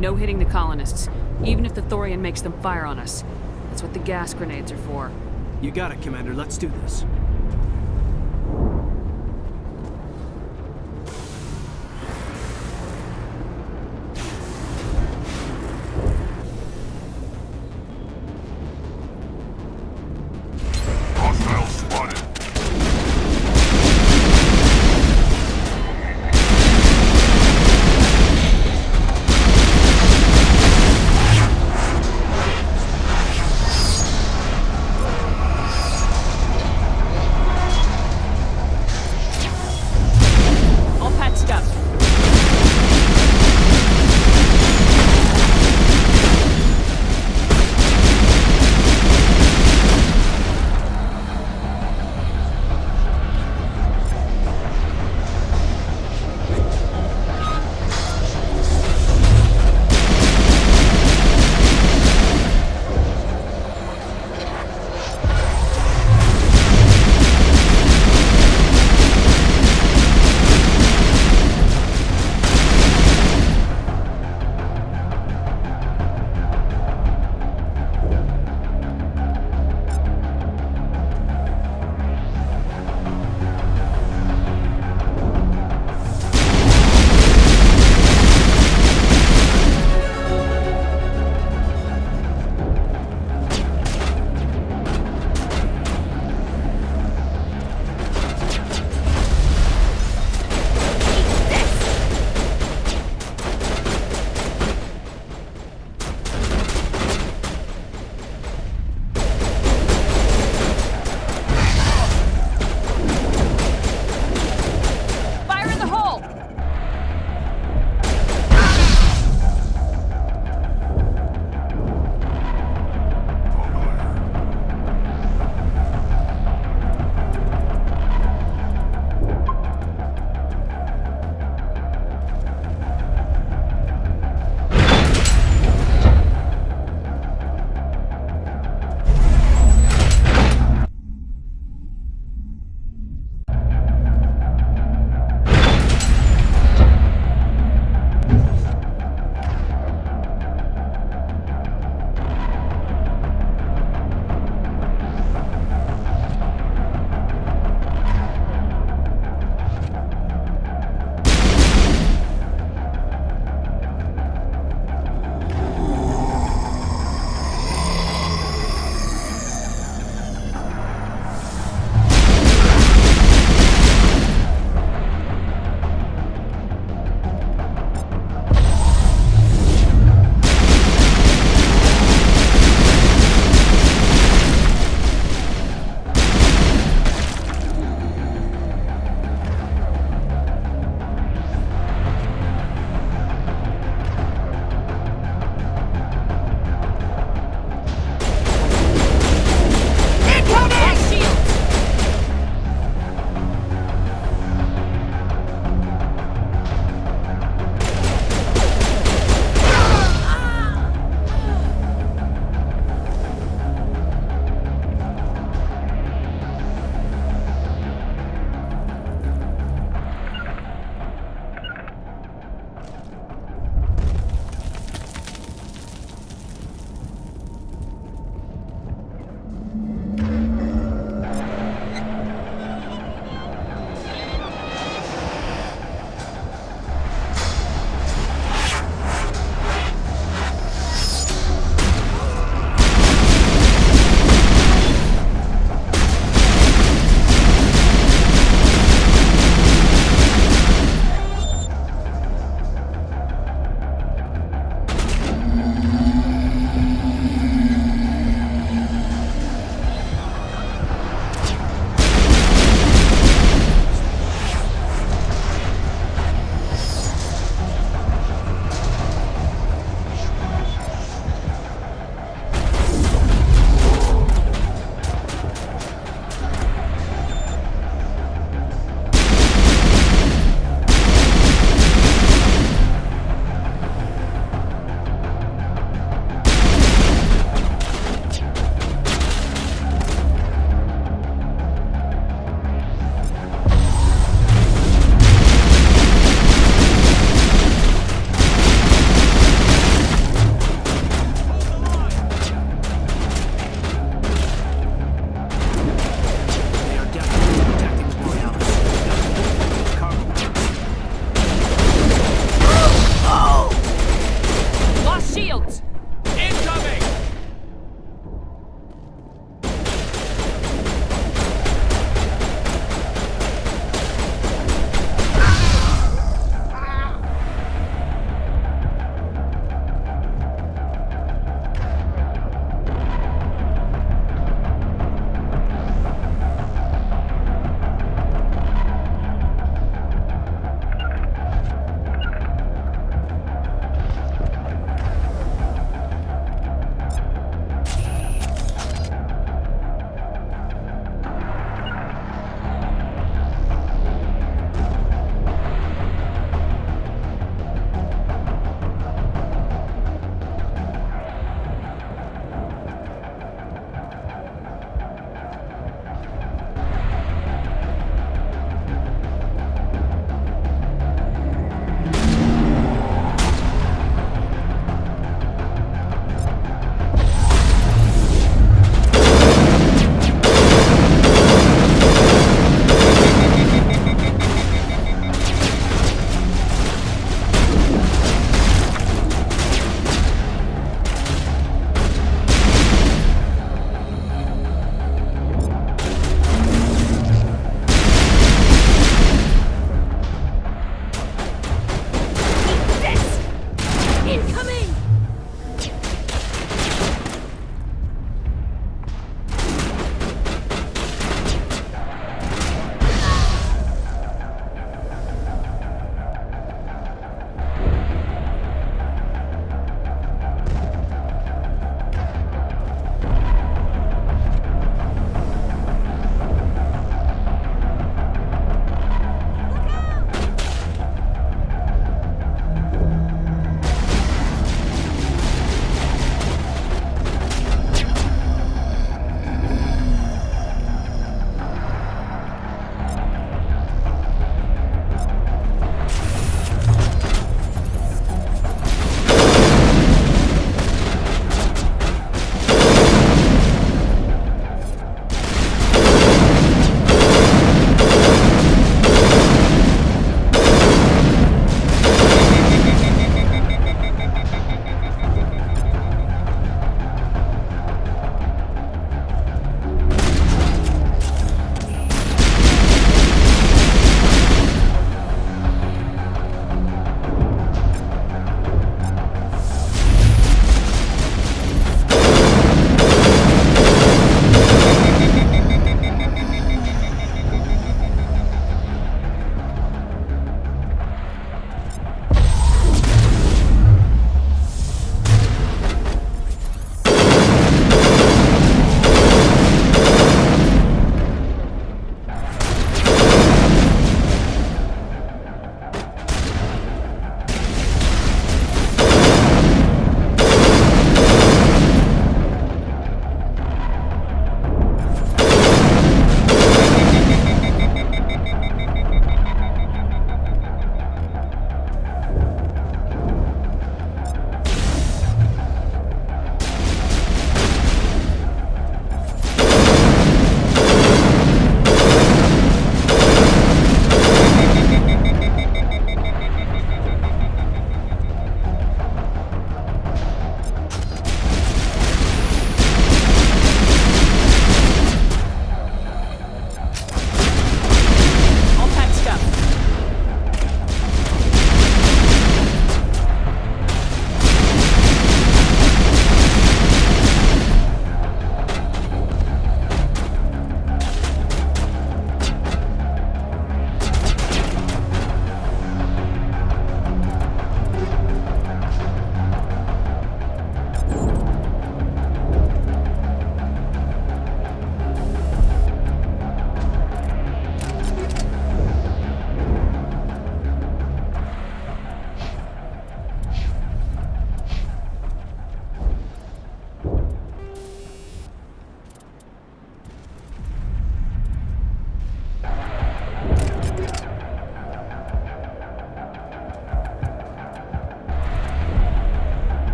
No hitting the colonists, even if the Thorian makes them fire on us. That's what the gas grenades are for. You got it, Commander. Let's do this.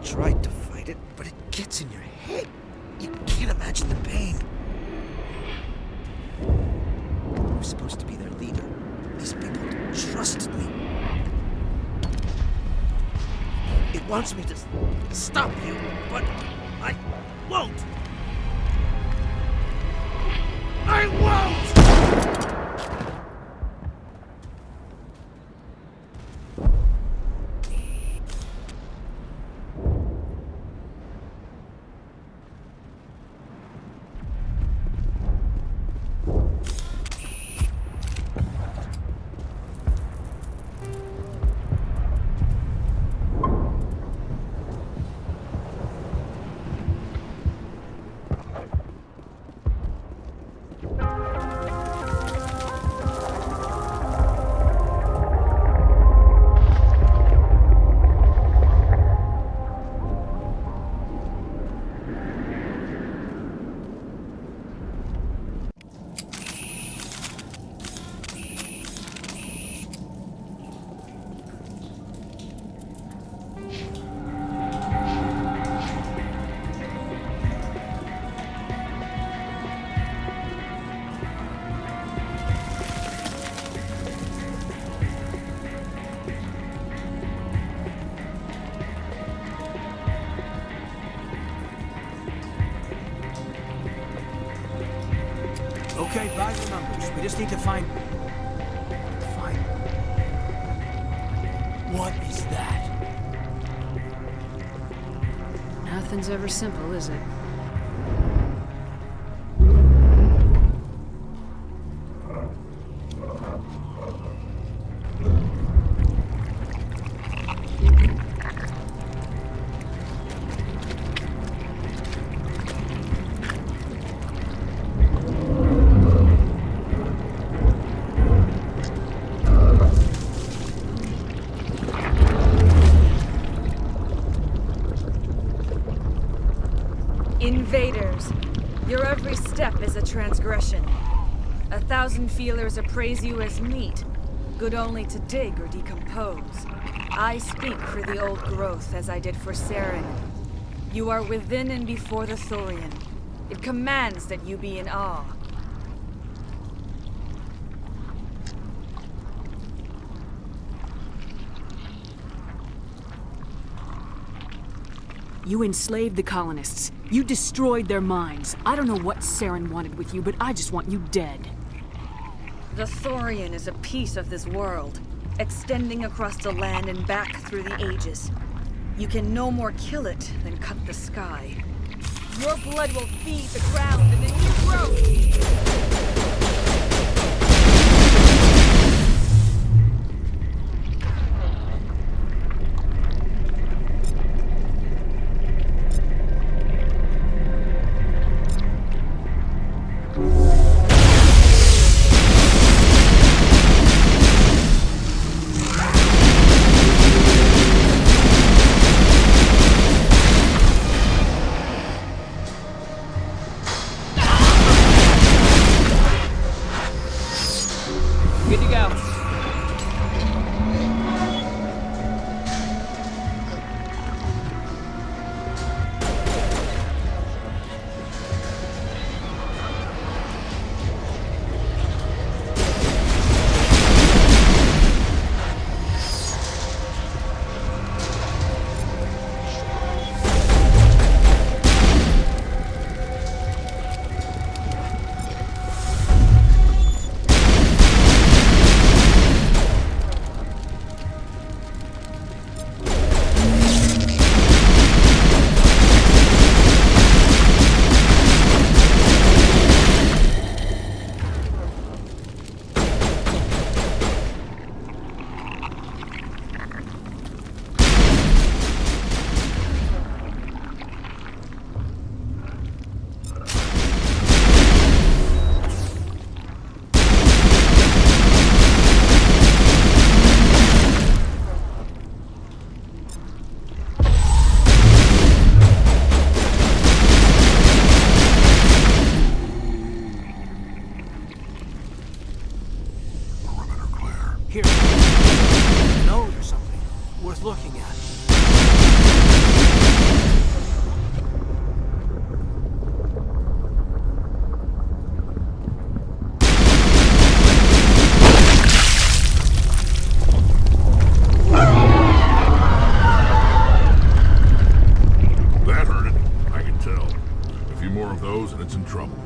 tried to fight it, but it gets in your head. You can't imagine the pain. I was supposed to be their leader. These people trusted me. It wants me to stop you, but I won't. I won't! Okay, by the numbers. We just need to find... What is that? Nothing's ever simple, is it? Invaders, your every step is a transgression. 1,000 feelers appraise you as meat, good only to dig or decompose. I speak for the old growth as I did for Saren. You are within and before the Thorian. It commands that you be in awe. You enslaved the colonists. You destroyed their minds. I don't know what Saren wanted with you, but I just want you dead. The Thorian is a piece of this world, extending across the land and back through the ages. You can no more kill it than cut the sky. Your blood will feed the ground and the new growth! Shepard's in trouble.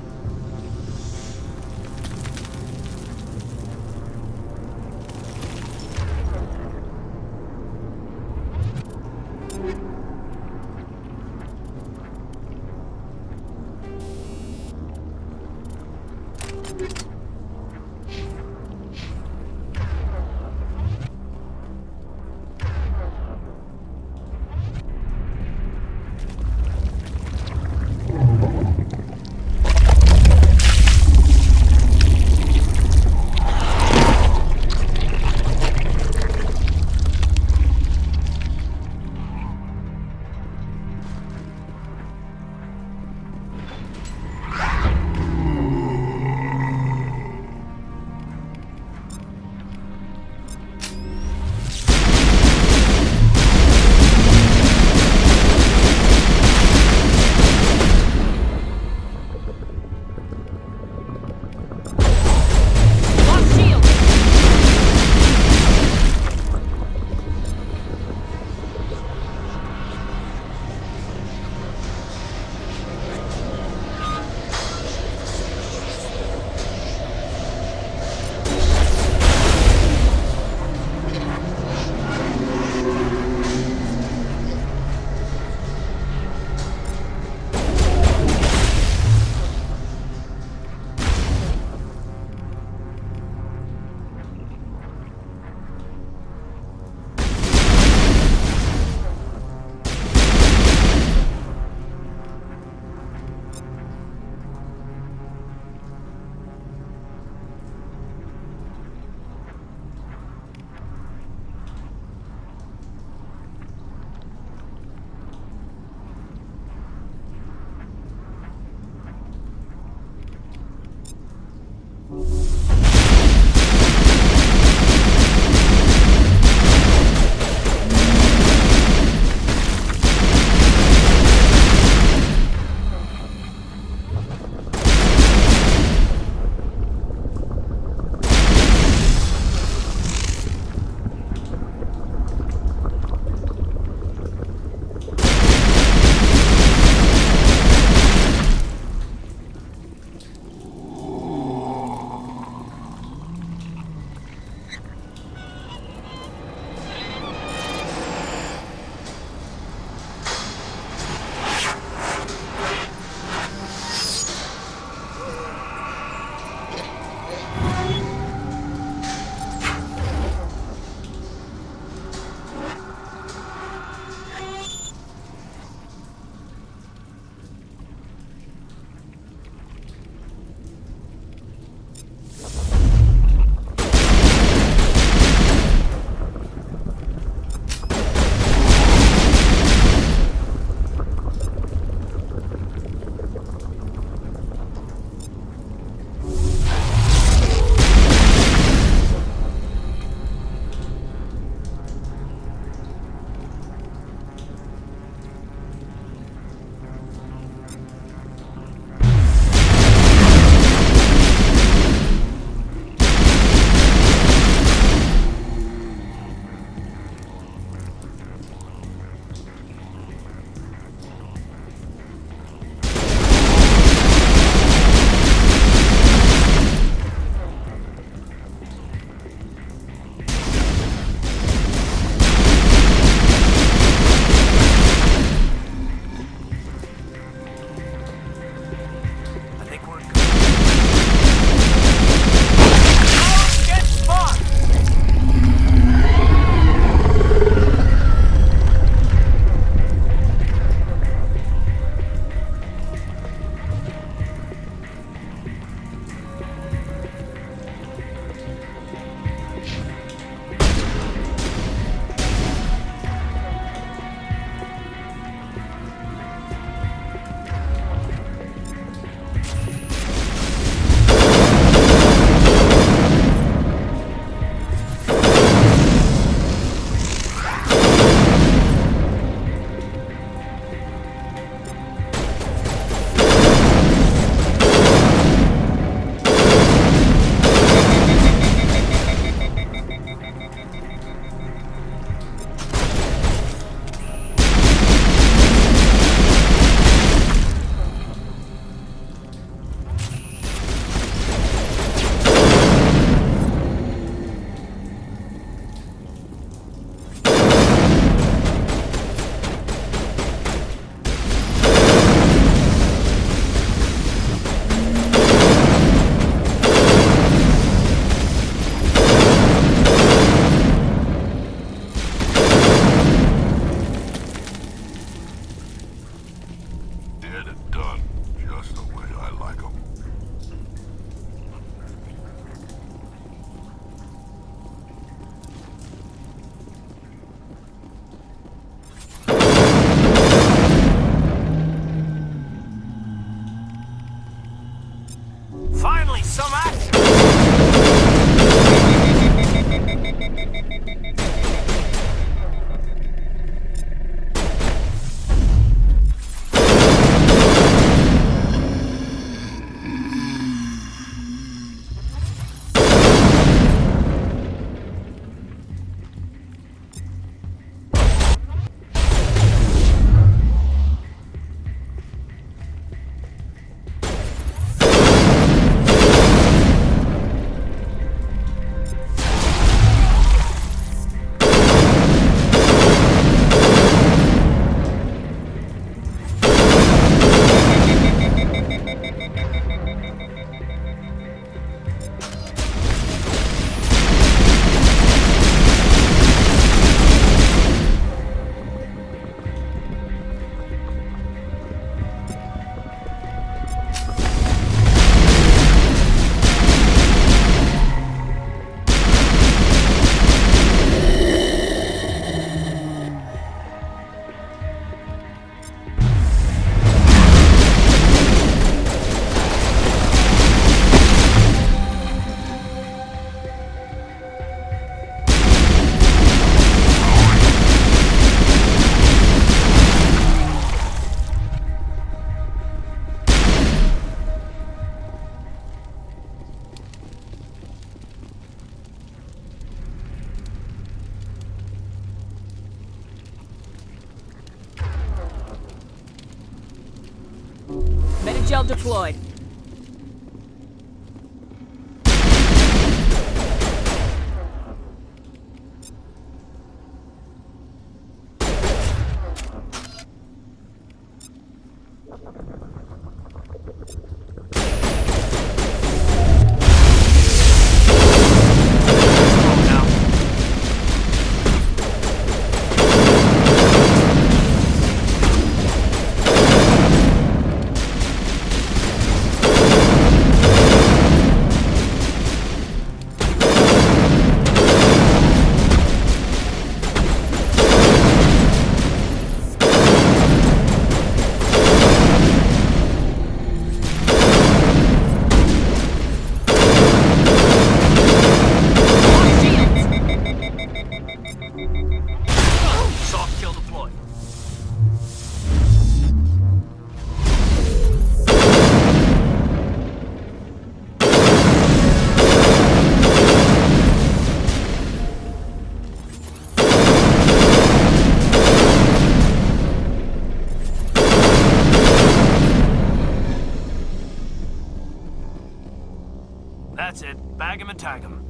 gel deployed. That's it. Bag 'em and tag 'em.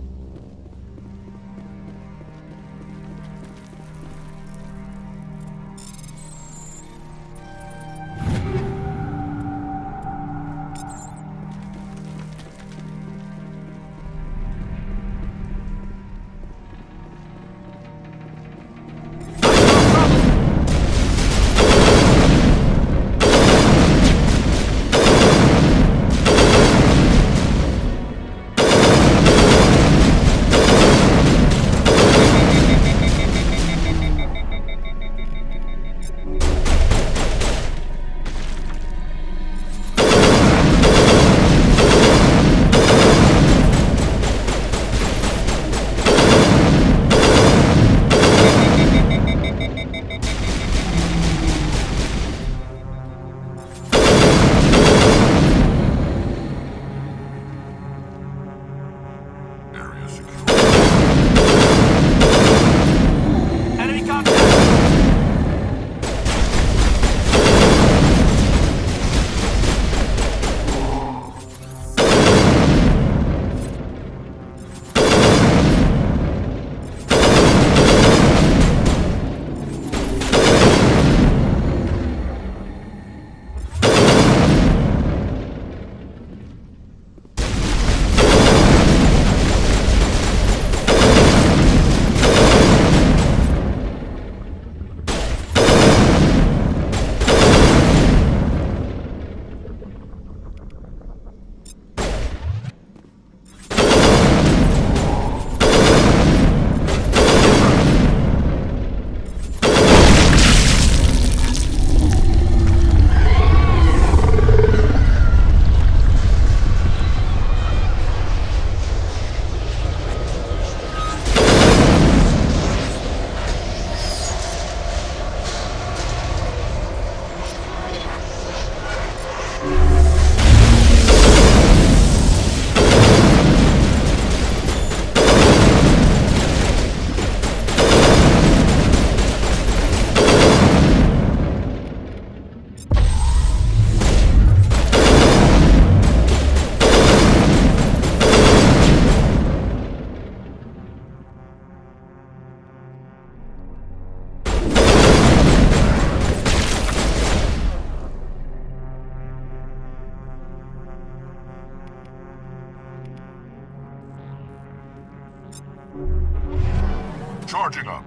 Charging up.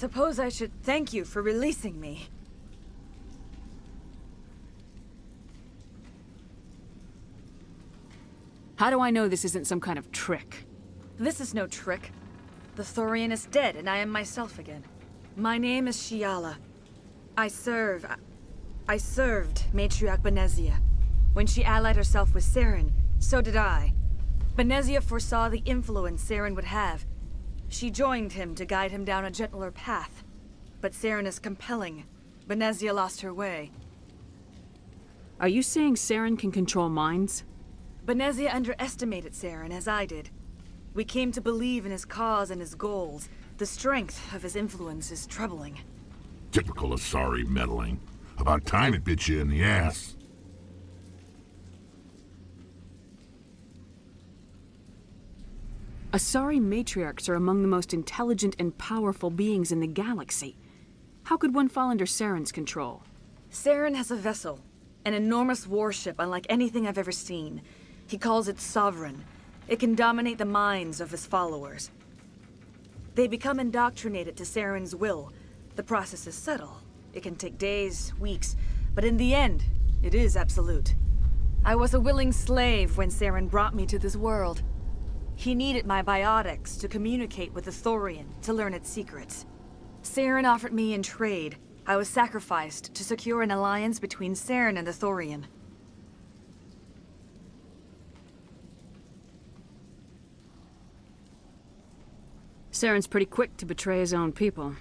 suppose I should thank you for releasing me. How do I know this isn't some kind of trick? This is no trick. The Thorian is dead, and I am myself again. My name is Shiala. I served Matriarch Benezia. When she allied herself with Saren, so did I. Benezia foresaw the influence Saren would have. She joined him to guide him down a gentler path. But Saren is compelling. Benezia lost her way. Are you saying Saren can control minds? Benezia underestimated Saren, as I did. We came to believe in his cause and his goals. The strength of his influence is troubling. Typical Asari meddling. About time it bit you in the ass. Asari matriarchs are among the most intelligent and powerful beings in the galaxy. How could one fall under Saren's control? Saren has a vessel, an enormous warship unlike anything I've ever seen. He calls it Sovereign. It can dominate the minds of his followers. They become indoctrinated to Saren's will. The process is subtle. It can take days, weeks, but in the end, it is absolute. I was a willing slave when Saren brought me to this world. He needed my biotics to communicate with the Thorian, to learn its secrets. Saren offered me in trade. I was sacrificed to secure an alliance between Saren and the Thorian. Saren's pretty quick to betray his own people.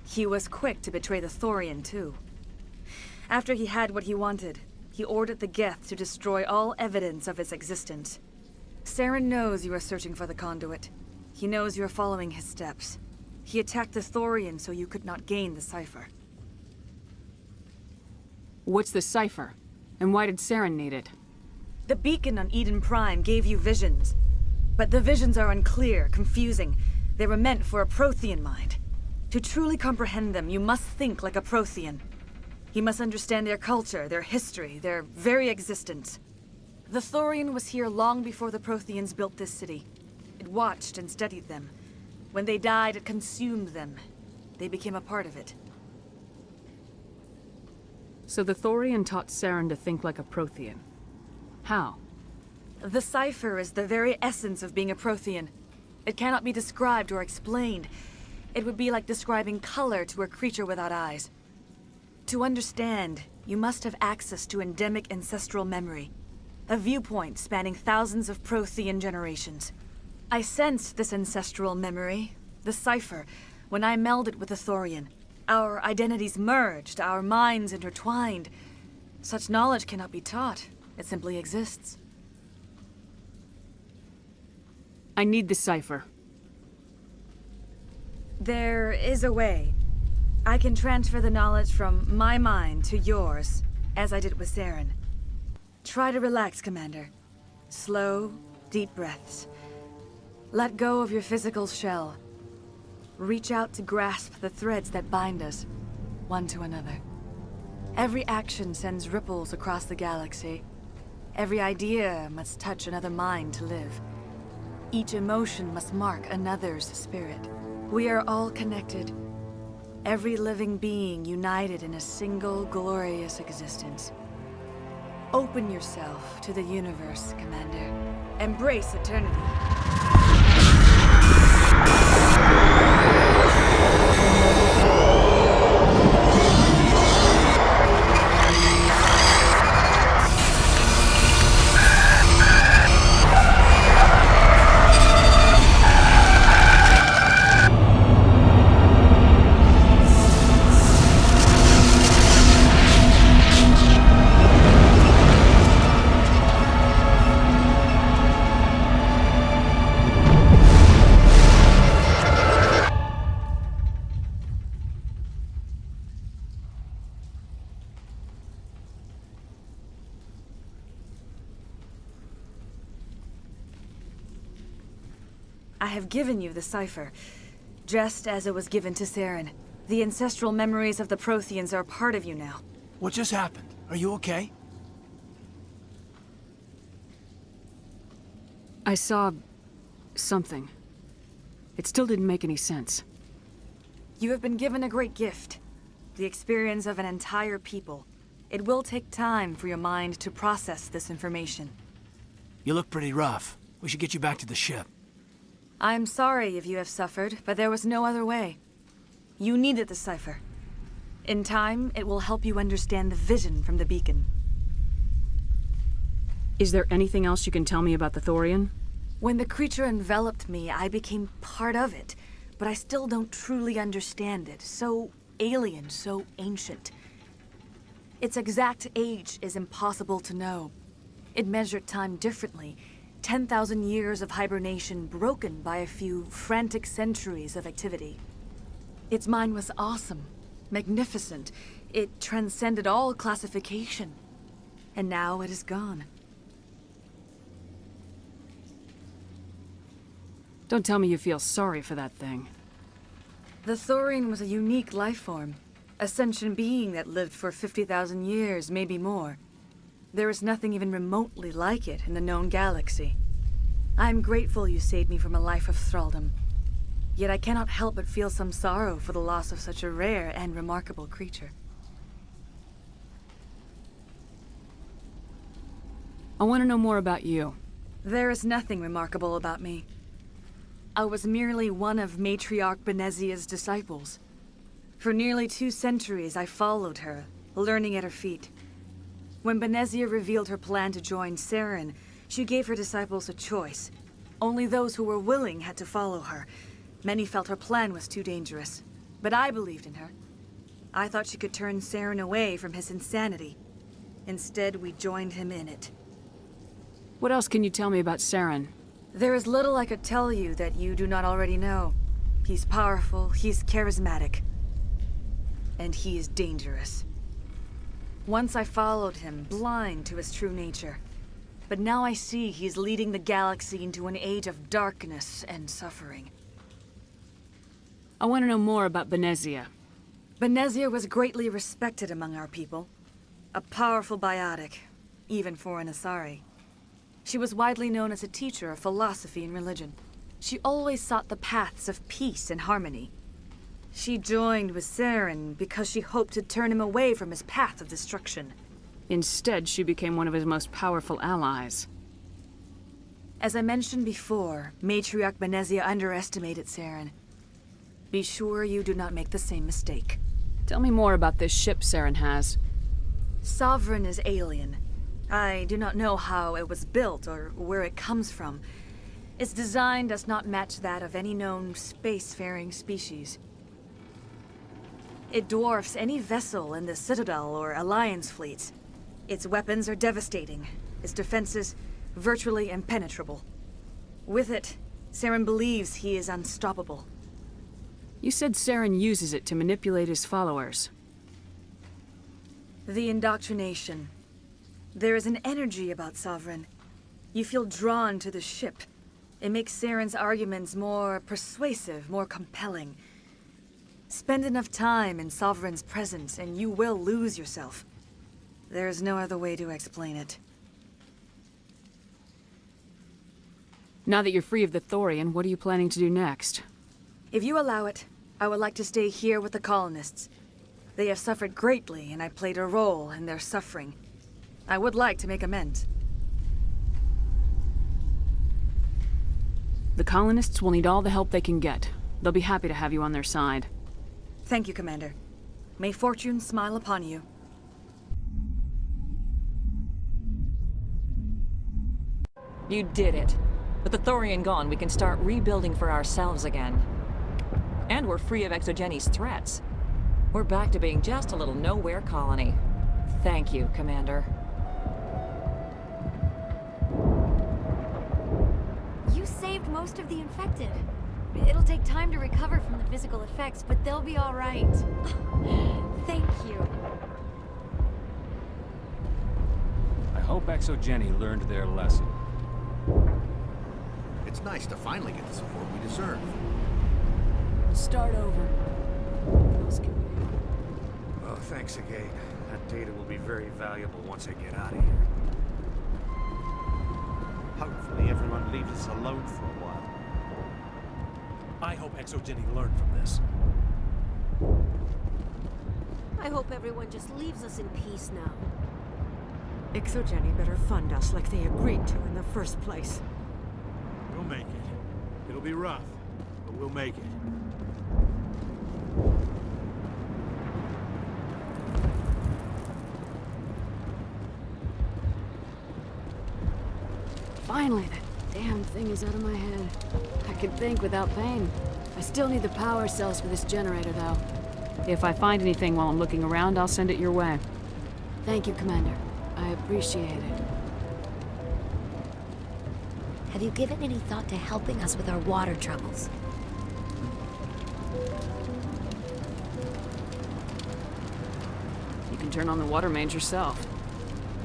He was quick to betray the Thorian, too. After he had what he wanted, he ordered the Geth to destroy all evidence of its existence. Saren knows you are searching for the conduit. He knows you are following his steps. He attacked the Thorian so you could not gain the cipher. What's the cipher? And why did Saren need it? The beacon on Eden Prime gave you visions. But the visions are unclear, confusing. They were meant for a Prothean mind. To truly comprehend them, you must think like a Prothean. You must understand their culture, their history, their very existence. The Thorian was here long before the Protheans built this city. It watched and studied them. When they died, it consumed them. They became a part of it. So the Thorian taught Saren to think like a Prothean. How? The cipher is the very essence of being a Prothean. It cannot be described or explained. It would be like describing color to a creature without eyes. To understand, you must have access to endemic ancestral memory. A viewpoint spanning thousands of Prothean generations. I sensed this ancestral memory, the cipher, when I melded with the Thorian. Our identities merged, our minds intertwined. Such knowledge cannot be taught. It simply exists. I need the cipher. There is a way. I can transfer the knowledge from my mind to yours, as I did with Saren. Try to relax, Commander. Slow, deep breaths. Let go of your physical shell. Reach out to grasp the threads that bind us, one to another. Every action sends ripples across the galaxy. Every idea must touch another mind to live. Each emotion must mark another's spirit. We are all connected. Every living being united in a single glorious existence. Open yourself to the universe, Commander. Embrace eternity. I have given you the cipher, just as it was given to Saren. The ancestral memories of the Protheans are a part of you now. What just happened? Are you okay? I saw something. It still didn't make any sense. You have been given a great gift. The experience of an entire people. It will take time for your mind to process this information. You look pretty rough. We should get you back to the ship. I'm sorry if you have suffered, but there was no other way. You needed the cipher. In time, it will help you understand the vision from the beacon. Is there anything else you can tell me about the Thorian? When the creature enveloped me, I became part of it, but I still don't truly understand it. So alien, so ancient. Its exact age is impossible to know. It measured time differently. 10,000 years of hibernation broken by a few frantic centuries of activity. Its mind was awesome, magnificent. It transcended all classification. And now it is gone. Don't tell me you feel sorry for that thing. The Thorian was a unique life form. A sentient being that lived for 50,000 years, maybe more. There is nothing even remotely like it in the known galaxy. I am grateful you saved me from a life of thraldom. Yet I cannot help but feel some sorrow for the loss of such a rare and remarkable creature. I want to know more about you. There is nothing remarkable about me. I was merely one of Matriarch Benezia's disciples. For nearly 2 centuries I followed her, learning at her feet. When Benezia revealed her plan to join Saren, she gave her disciples a choice. Only those who were willing had to follow her. Many felt her plan was too dangerous, but I believed in her. I thought she could turn Saren away from his insanity. Instead, we joined him in it. What else can you tell me about Saren? There is little I could tell you that you do not already know. He's powerful, he's charismatic. And he is dangerous. Once I followed him, blind to his true nature. But now I see he's leading the galaxy into an age of darkness and suffering. I want to know more about Benezia. Benezia was greatly respected among our people. A powerful biotic, even for an Asari. She was widely known as a teacher of philosophy and religion. She always sought the paths of peace and harmony. She joined with Saren because she hoped to turn him away from his path of destruction. Instead, she became one of his most powerful allies. As I mentioned before, Matriarch Benezia underestimated Saren. Be sure you do not make the same mistake. Tell me more about this ship Saren has. Sovereign is alien. I do not know how it was built or where it comes from. Its design does not match that of any known spacefaring species. It dwarfs any vessel in the Citadel or Alliance fleets. Its weapons are devastating, its defenses virtually impenetrable. With it, Saren believes he is unstoppable. You said Saren uses it to manipulate his followers. The indoctrination. There is an energy about Sovereign. You feel drawn to the ship. It makes Saren's arguments more persuasive, more compelling. Spend enough time in Sovereign's presence and you will lose yourself. There is no other way to explain it. Now that you're free of the Thorian, what are you planning to do next? If you allow it, I would like to stay here with the colonists. They have suffered greatly and I played a role in their suffering. I would like to make amends. The colonists will need all the help they can get. They'll be happy to have you on their side. Thank you, Commander. May fortune smile upon you. You did it. With the Thorian gone, we can start rebuilding for ourselves again. And we're free of Exogeni's threats. We're back to being just a little nowhere colony. Thank you, Commander. You saved most of the infected. It'll take time to recover from the physical effects, but they'll be all right. Thank you. I hope Exogeni learned their lesson. It's nice to finally get the support we deserve. Start over. What else can we do? Oh, thanks again. That data will be very valuable once I get out of here. Hopefully everyone leaves us alone for a while. I hope Exogeni learned from this. I hope everyone just leaves us in peace now. Exogeny better fund us like they agreed to in the first place. We'll make it. It'll be rough, but we'll make it. Finally, that damn thing is out of my head. I can think without pain. I still need the power cells for this generator, though. If I find anything while I'm looking around, I'll send it your way. Thank you, Commander. I appreciate it. Have you given any thought to helping us with our water troubles? You can turn on the water mains yourself.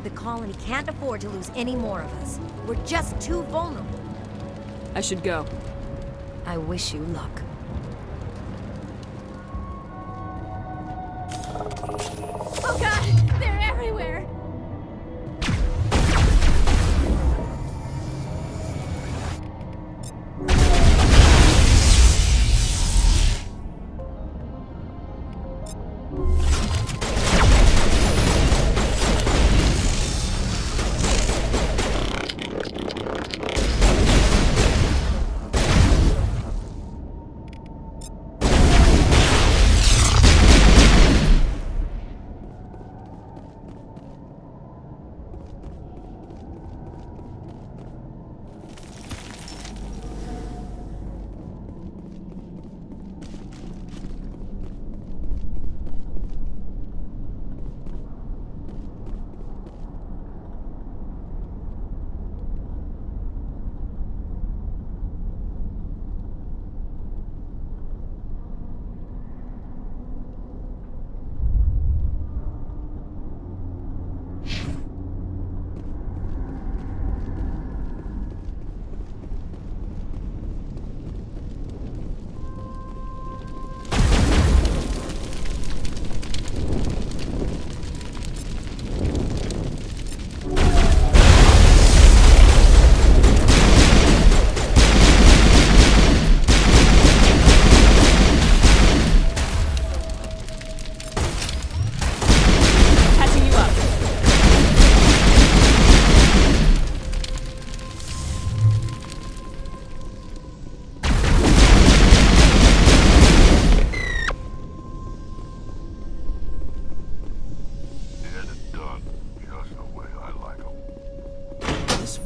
The colony can't afford to lose any more of us. We're just too vulnerable. I should go. I wish you luck. Oh god! They're everywhere!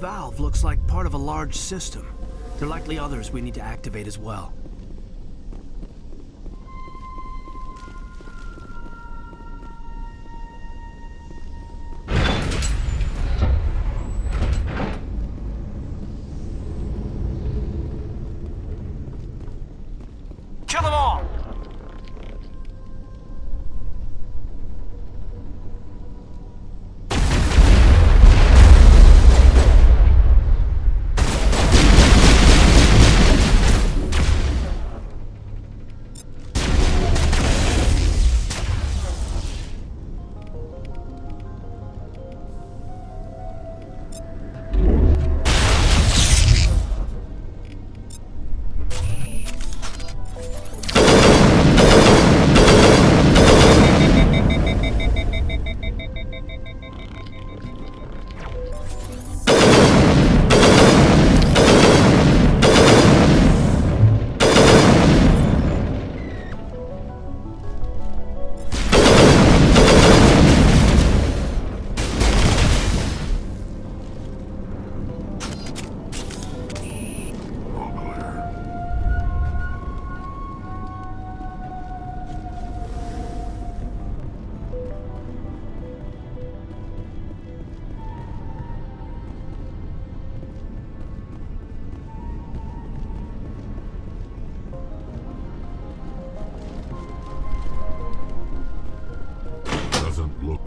Valve looks like part of a large system. There are likely others we need to activate as well. Kill them all!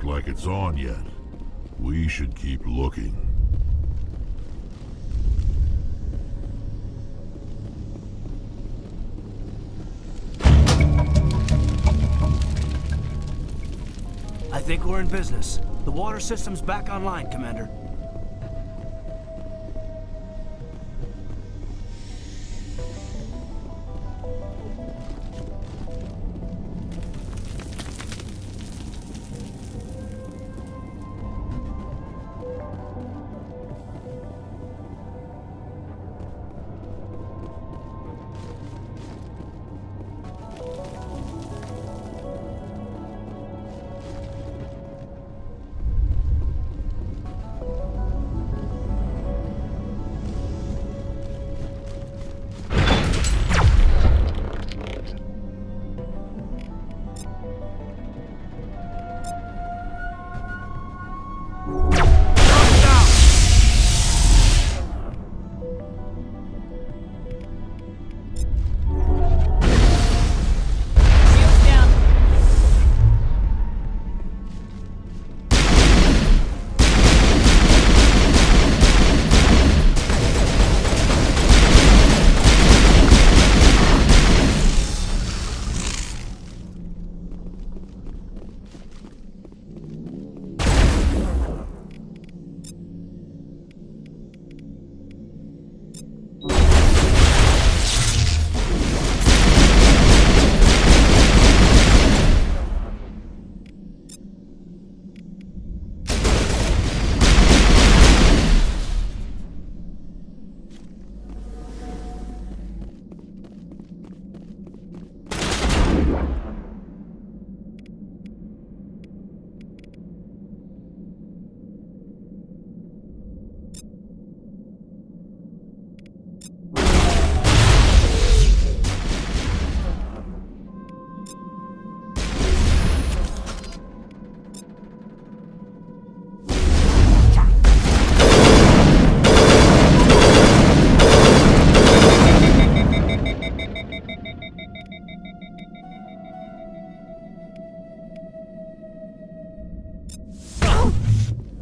Like it's on yet. We should keep looking. I think we're in business. The water system's back online, Commander.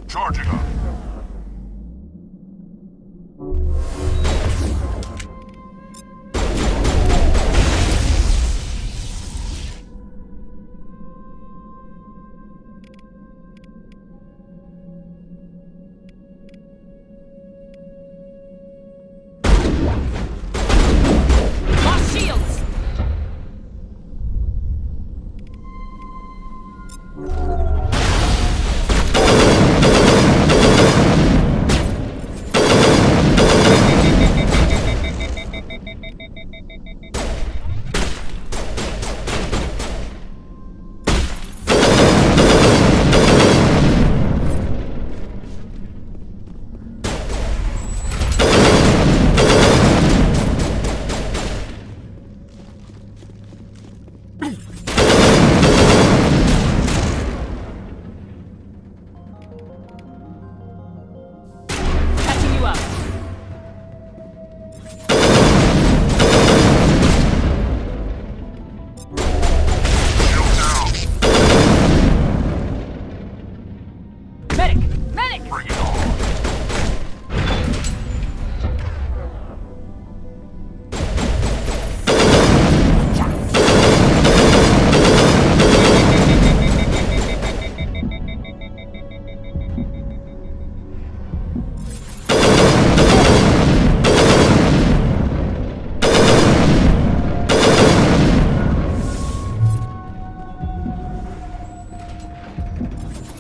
Charging up. Lost shields! Catching you up. Shield down. Medic! Medic! Bring it on.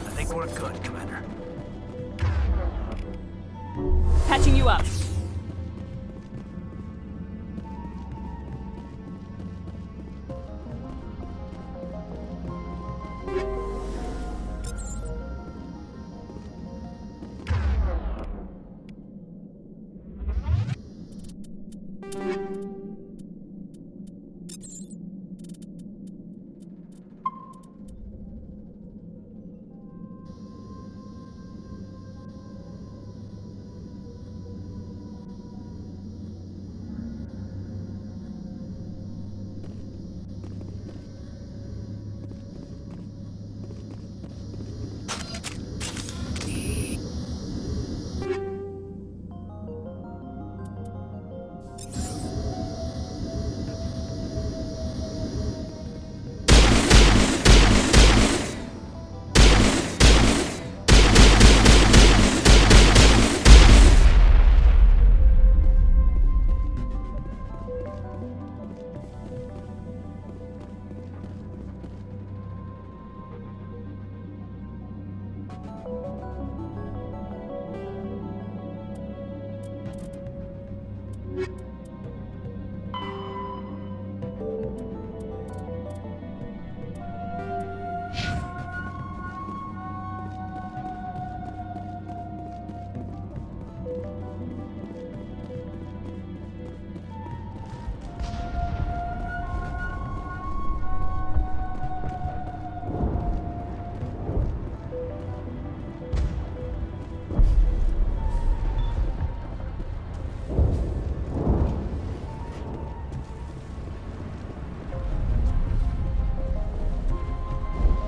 I think we're good, Commander. Patching you up.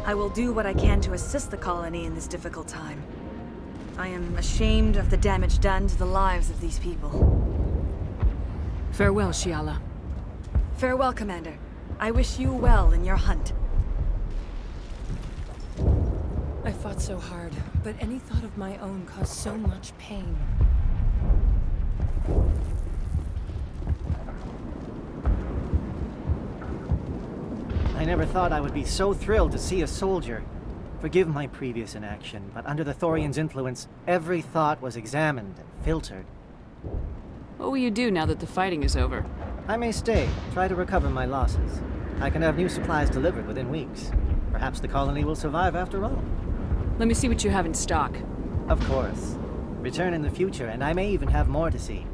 I will do what I can to assist the colony in this difficult time. I am ashamed of the damage done to the lives of these people. Farewell, Shiala. Farewell, Commander. I wish you well in your hunt. I fought so hard, but any thought of my own caused so much pain. I never thought I would be so thrilled to see a soldier. Forgive my previous inaction, but under the Thorian's influence, every thought was examined and filtered. What will you do now that the fighting is over? I may stay, try to recover my losses. I can have new supplies delivered within weeks. Perhaps the colony will survive after all. Let me see what you have in stock. Of course. Return in the future, and I may even have more to see.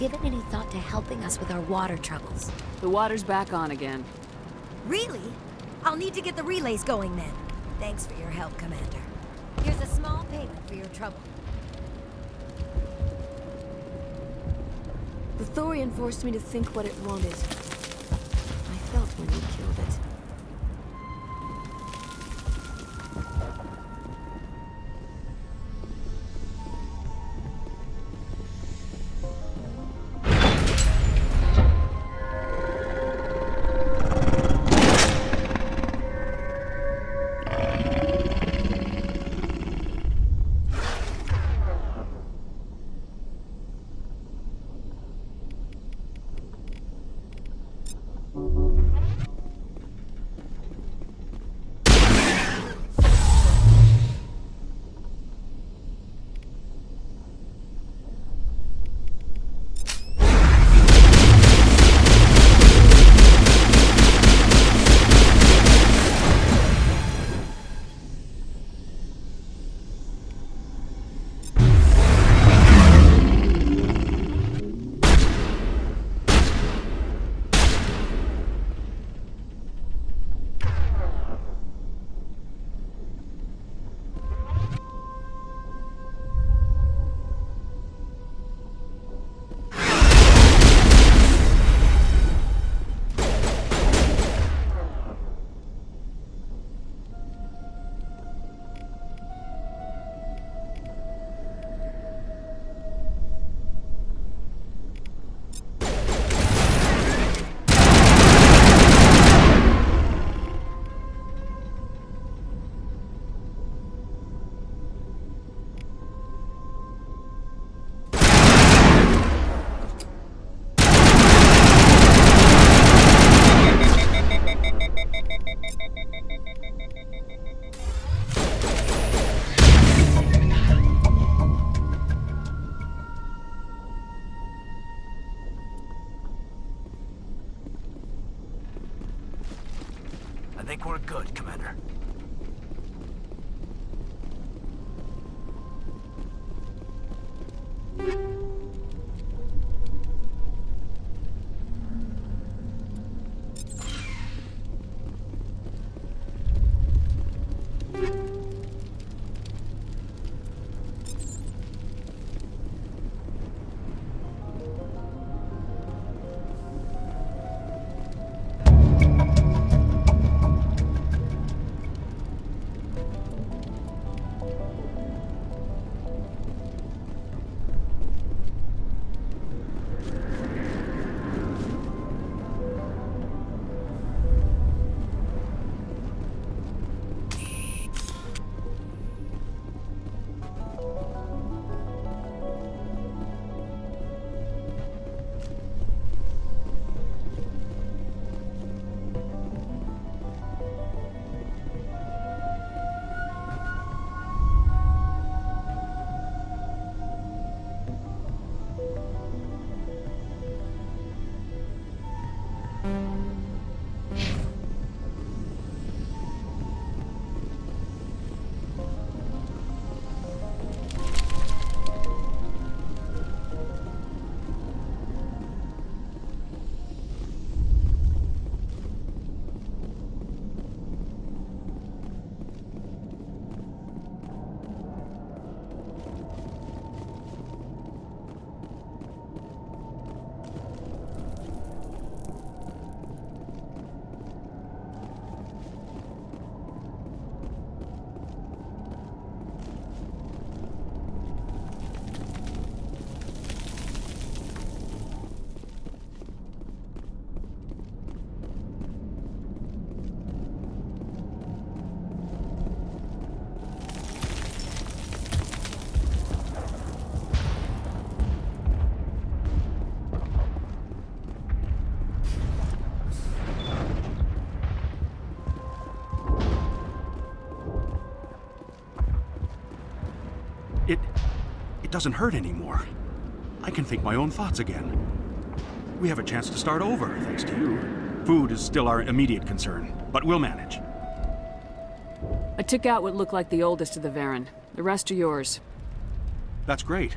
given any thought to helping us with our water troubles? The water's back on again. Really? I'll need to get the relays going then. Thanks for your help, Commander. Here's a small payment for your trouble. The Thorian forced me to think what it wanted. I felt when you killed it. I think we're good, Commander. It doesn't hurt anymore. I can think my own thoughts again. We have a chance to start over, thanks to you. Food is still our immediate concern, but we'll manage. I took out what looked like the oldest of the Varen. The rest are yours. That's great.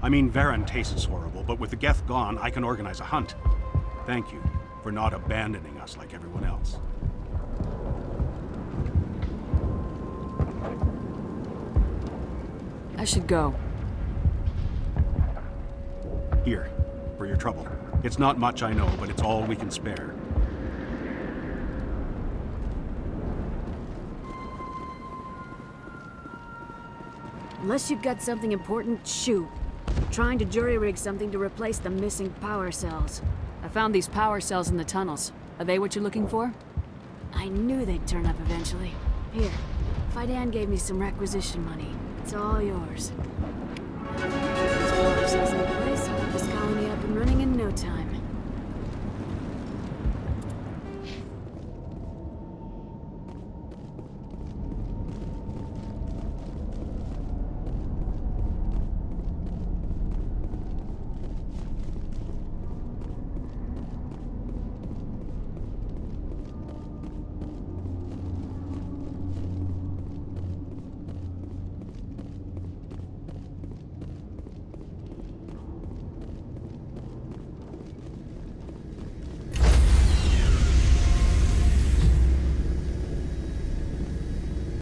I mean, Varen tastes horrible, but with the Geth gone, I can organize a hunt. Thank you for not abandoning us like everyone else. I should go. Here, for your trouble. It's not much, I know, but it's all we can spare. Unless you've got something important, shoot. I'm trying to jury-rig something to replace the missing power cells. I found these power cells in the tunnels. Are they what you're looking for? I knew they'd turn up eventually. Here, Fidan gave me some requisition money. It's all yours. These power cells in place, I'll have this colony up and running in no time.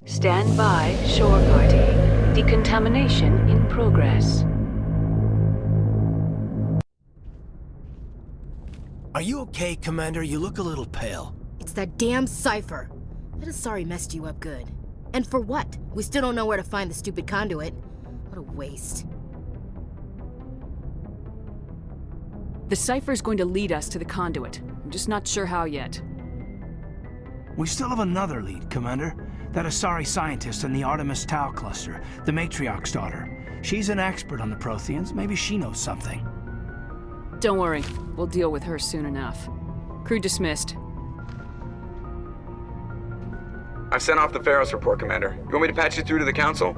Stand by, shore party. Decontamination in progress. Are you okay, Commander? You look a little pale. It's that damn cipher. That Asari messed you up good. And for what? We still don't know where to find the stupid conduit. What a waste. The cipher's going to lead us to the conduit. I'm just not sure how yet. We still have another lead, Commander. That Asari scientist in the Artemis Tau cluster, the Matriarch's daughter. She's an expert on the Protheans. Maybe she knows something. Don't worry. We'll deal with her soon enough. Crew dismissed. I've sent off the Pharos report, Commander. You want me to patch you through to the Council?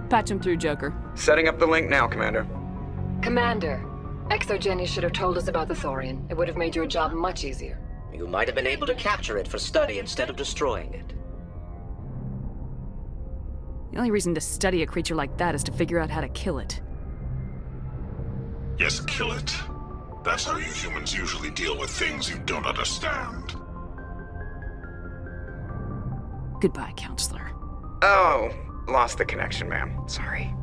Patch him through, Joker. Setting up the link now, Commander. Commander, Exogeny should have told us about the Thorian. It would have made your job much easier. You might have been able to capture it for study instead of destroying it. The only reason to study a creature like that is to figure out how to kill it. Yes, kill it. That's how you humans usually deal with things you don't understand. Goodbye, Counselor. Oh, lost the connection, ma'am. Sorry.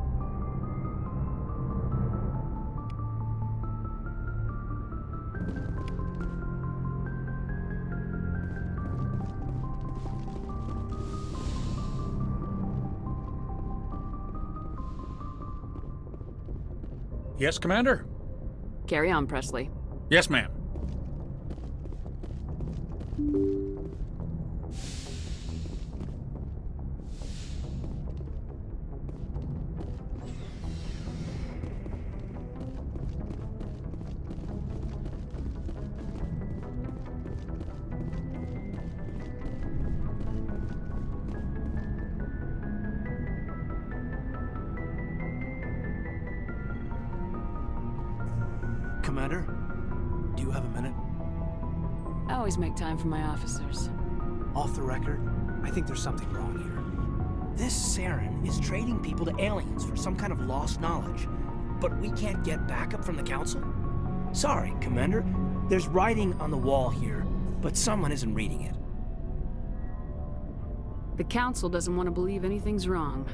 Yes, Commander? Carry on, Presley. Yes, ma'am. Commander, do you have a minute? I always make time for my officers. Off the record, I think there's something wrong here. This Saren is trading people to aliens for some kind of lost knowledge, but we can't get backup from the Council? Sorry, Commander. There's writing on the wall here, but someone isn't reading it. The Council doesn't want to believe anything's wrong.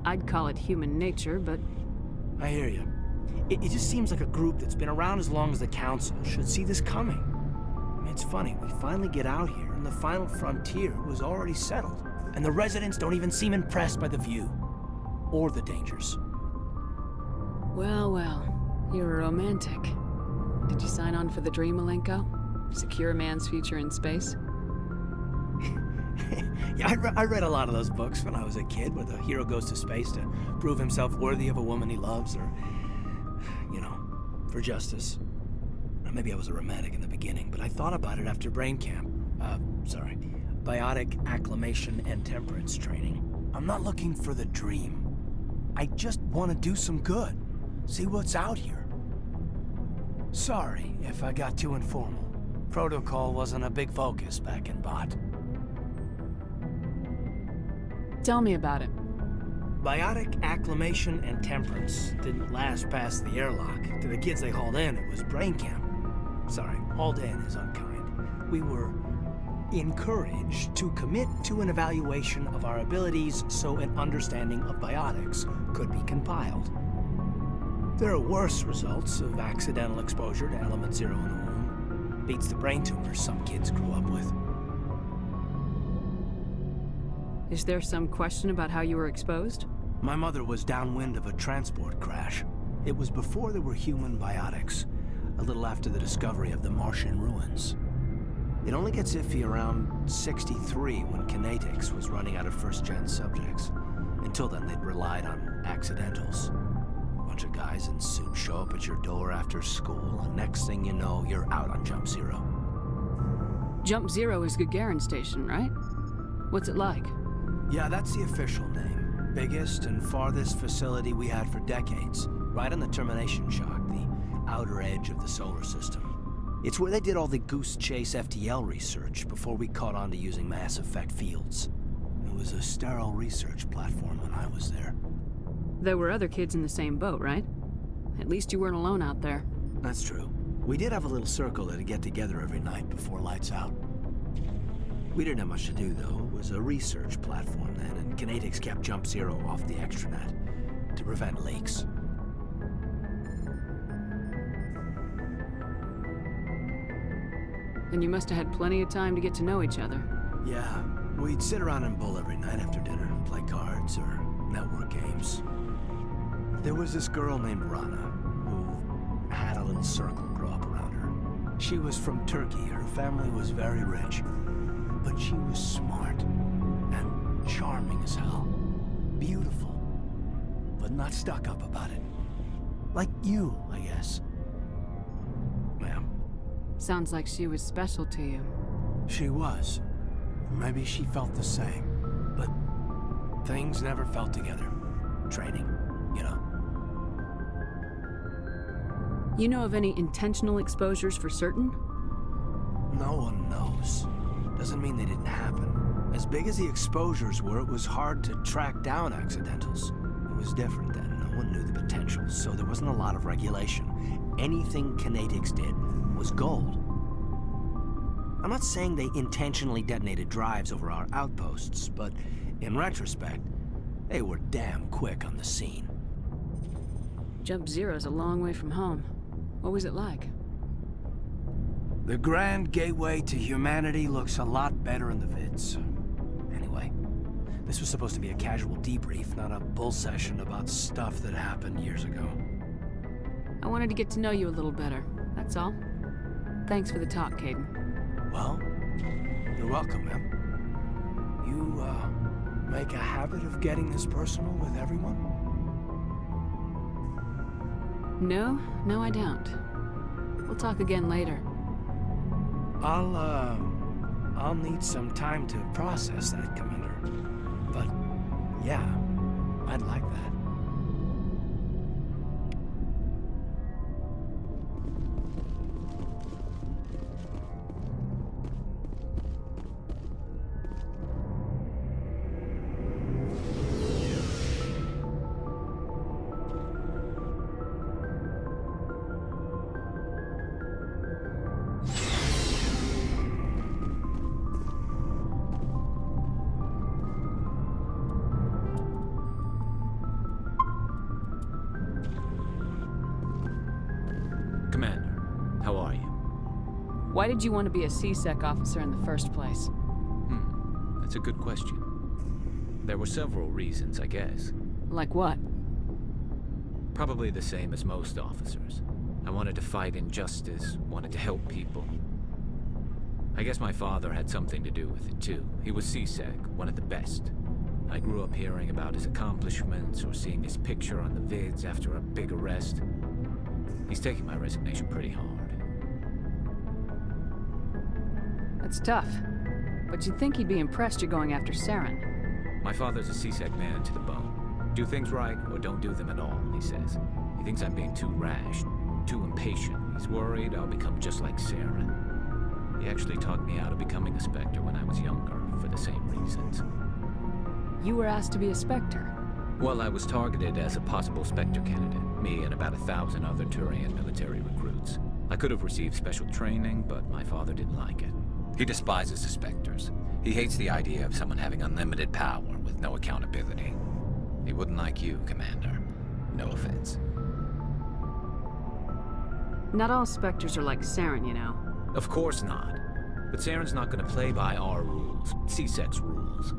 I'd call it human nature, but... I hear you. It just seems like a group that's been around as long as the Council should see this coming. I mean, it's funny, we finally get out here, and the final frontier was already settled. And the residents don't even seem impressed by the view. Or the dangers. Well, well. You're a romantic. Did you sign on for the dream, Malenko? Secure a man's future in space? Yeah, I read a lot of those books when I was a kid, where the hero goes to space to prove himself worthy of a woman he loves, or... you know, for justice. Or maybe I was a romantic in the beginning, but I thought about it after brain camp. Biotic acclimation and temperance training. I'm not looking for the dream. I just want to do some good. See what's out here. Sorry if I got too informal. Protocol wasn't a big focus back in Bot. Tell me about it. Biotic acclimation and temperance didn't last past the airlock. To the kids they hauled in, it was brain camp. Sorry, hauled in is unkind. We were encouraged to commit to an evaluation of our abilities so an understanding of biotics could be compiled. There are worse results of accidental exposure to element 0 in the womb. Beats the brain tumors some kids grew up with. Is there some question about how you were exposed? My mother was downwind of a transport crash. It was before there were human biotics, a little after the discovery of the Martian ruins. It only gets iffy around 63 when Kinetics was running out of first-gen subjects. Until then, they'd relied on accidentals. A bunch of guys in suits show up at your door after school, and next thing you know, you're out on Jump Zero. Jump Zero is Gagarin Station, right? What's it like? Yeah, that's the official name. Biggest and farthest facility we had for decades. Right on the termination shock, the outer edge of the solar system. It's where they did all the Goose Chase FTL research before we caught on to using mass effect fields. It was a sterile research platform when I was there. There were other kids in the same boat, right? At least you weren't alone out there. That's true. We did have a little circle that'd get together every night before lights out. We didn't have much to do, though. It was a research platform then, and Kinetics kept Jump Zero off the extranet to prevent leaks. And you must have had plenty of time to get to know each other. Yeah, we'd sit around and bull every night after dinner, play cards or network games. There was this girl named Rana, who had a little circle grow up around her. She was from Turkey. Her family was very rich. But she was smart and charming as hell. Beautiful, but not stuck up about it. Like you, I guess. Ma'am. Sounds like she was special to you. She was. Maybe she felt the same. But things never felt together. Training, you know. You know of any intentional exposures for certain? No one knows. Doesn't mean they didn't happen. As big as the exposures were, it was hard to track down accidentals. It was different then. No one knew the potential, so there wasn't a lot of regulation. Anything Kinetics did was gold. I'm not saying they intentionally detonated drives over our outposts, but in retrospect, they were damn quick on the scene. Jump Zero's a long way from home. What was it like? The grand gateway to humanity looks a lot better in the vids. Anyway, this was supposed to be a casual debrief, not a bull session about stuff that happened years ago. I wanted to get to know you a little better, that's all. Thanks for the talk, Caden. Well, you're welcome, ma'am. You, make a habit of getting this personal with everyone? No, I don't. We'll talk again later. I'll need some time to process that, Commander. But, yeah, I'd like that. Commander, how are you? Why did you want to be a C-Sec officer in the first place? That's a good question. There were several reasons, I guess. Like what? Probably the same as most officers. I wanted to fight injustice, wanted to help people. I guess my father had something to do with it too. He was C-Sec, one of the best. I grew up hearing about his accomplishments or seeing his picture on the vids after a big arrest. He's taking my resignation pretty hard. That's tough. But you'd think he'd be impressed you're going after Saren. My father's a C-Sec man to the bone. Do things right or don't do them at all, he says. He thinks I'm being too rash, too impatient. He's worried I'll become just like Saren. He actually talked me out of becoming a Spectre when I was younger, for the same reasons. You were asked to be a Spectre? Well, I was targeted as a possible Spectre candidate. Me and about 1,000 other Thorian military recruits. I could have received special training, but my father didn't like it. He despises the Spectres. He hates the idea of someone having unlimited power with no accountability. He wouldn't like you, Commander. No offense. Not all Spectres are like Saren, you know. Of course not. But Saren's not going to play by our rules, C-Sec's rules.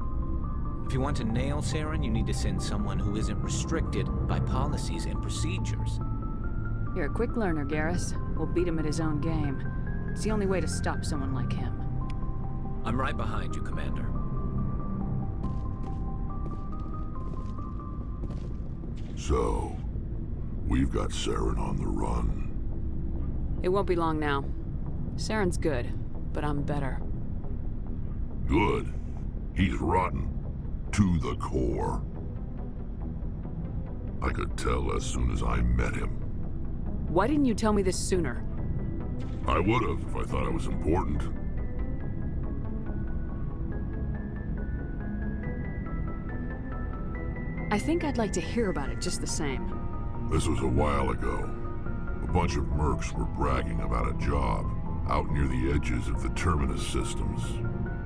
If you want to nail Saren, you need to send someone who isn't restricted by policies and procedures. You're a quick learner, Garrus. We'll beat him at his own game. It's the only way to stop someone like him. I'm right behind you, Commander. So, we've got Saren on the run. It won't be long now. Saren's good, but I'm better. Good. He's rotten. To the core. I could tell as soon as I met him. Why didn't you tell me this sooner? I would have if I thought I was important. I think I'd like to hear about it just the same. This was a while ago. A bunch of mercs were bragging about a job out near the edges of the Terminus systems.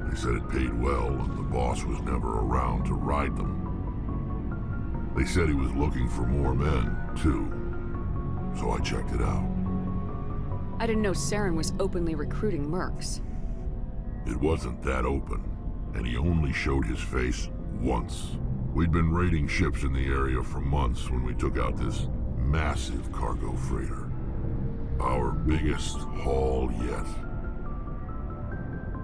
They said it paid well and the boss was never around to ride them. They said he was looking for more men, too. So I checked it out. I didn't know Saren was openly recruiting mercs. It wasn't that open, and he only showed his face once. We'd been raiding ships in the area for months when we took out this massive cargo freighter. Our biggest haul yet.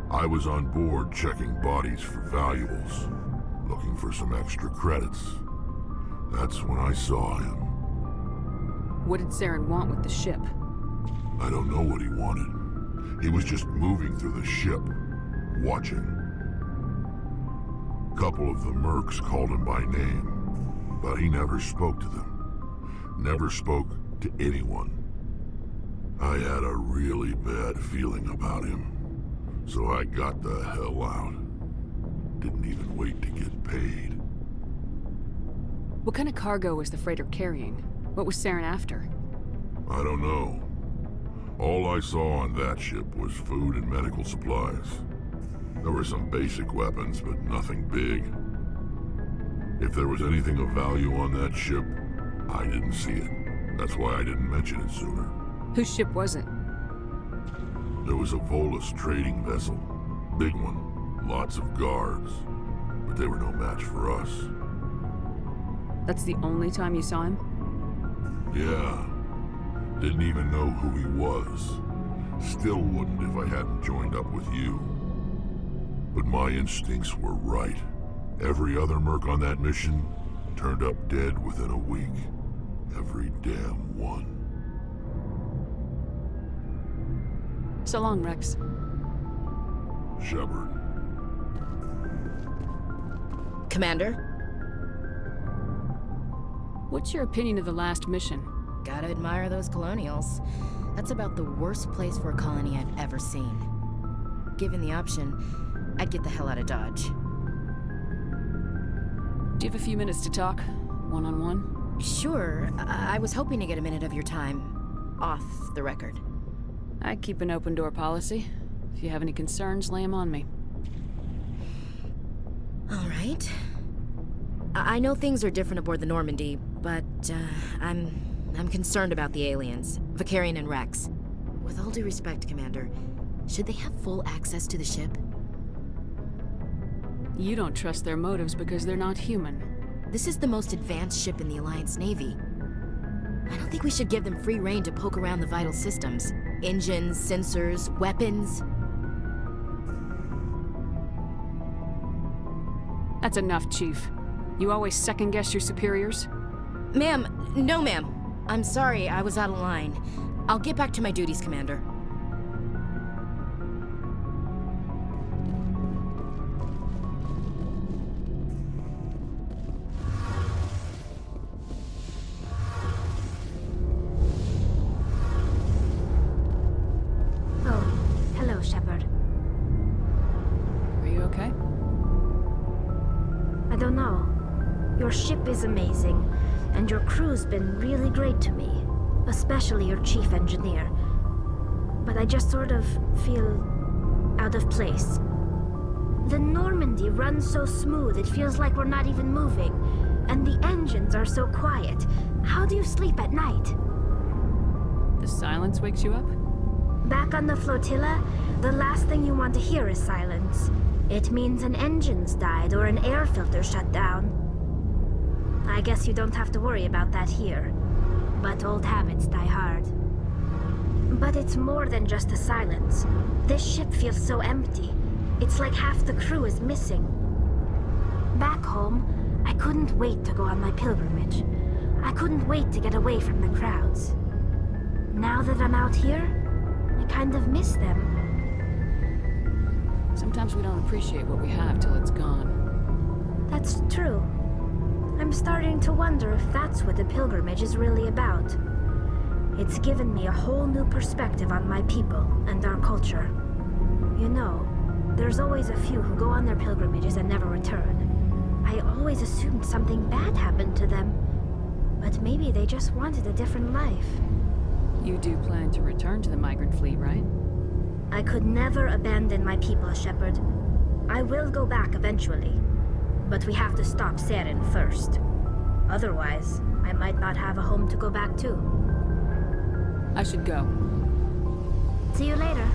I was on board checking bodies for valuables, looking for some extra credits. That's when I saw him. What did Saren want with the ship? I don't know what he wanted. He was just moving through the ship, watching. A couple of the mercs called him by name, but he never spoke to them. Never spoke to anyone. I had a really bad feeling about him. So I got the hell out. Didn't even wait to get paid. What kind of cargo was the freighter carrying? What was Saren after? I don't know. All I saw on that ship was food and medical supplies. There were some basic weapons, but nothing big. If there was anything of value on that ship, I didn't see it. That's why I didn't mention it sooner. Whose ship was it? There was a Volus trading vessel. Big one. Lots of guards. But they were no match for us. That's the only time you saw him? Yeah. Didn't even know who he was. Still wouldn't if I hadn't joined up with you. But my instincts were right. Every other merc on that mission turned up dead within a week. Every damn one. So long, Rex. Shepard. Commander? What's your opinion of the last mission? Gotta admire those colonials. That's about the worst place for a colony I've ever seen. Given the option, I'd get the hell out of Dodge. Do you have a few minutes to talk? One-on-one? Sure. I was hoping to get a minute of your time. Off the record. I keep an open door policy. If you have any concerns, lay them on me. All right. I know things are different aboard the Normandy, but I'm concerned about the aliens, Vicarian and Rex. With all due respect, Commander, should they have full access to the ship? You don't trust their motives because they're not human. This is the most advanced ship in the Alliance Navy. I don't think we should give them free rein to poke around the vital systems. Engines, sensors, weapons. That's enough, Chief. You always second-guess your superiors? Ma'am, no ma'am. I'm sorry, I was out of line. I'll get back to my duties, Commander. Hello, Shepard. Are you okay? I don't know. Your Your ship is amazing, and your crew's been really great to me, especially your chief engineer. But I just sort of feel out of place. The Normandy runs so smooth it feels like we're not even moving, and the engines are so quiet. How do you sleep at night? The silence wakes you up? Back on the flotilla, the last thing you want to hear is silence. It means an engine's died or an air filter shut down. I guess you don't have to worry about that here. But old habits die hard. But it's more than just the silence. This ship feels so empty. It's like half the crew is missing. Back home, I couldn't wait to go on my pilgrimage. I couldn't wait to get away from the crowds. Now that I'm out here, I kind of miss them. Sometimes we don't appreciate what we have till it's gone. That's true. I'm starting to wonder if that's what the pilgrimage is really about. It's given me a whole new perspective on my people and our culture. You know, there's always a few who go on their pilgrimages and never return. I always assumed something bad happened to them. But maybe they just wanted a different life. You do plan to return to the migrant fleet, right? I could never abandon my people, Shepard. I will go back eventually. But we have to stop Saren first. Otherwise, I might not have a home to go back to. I should go. See you later.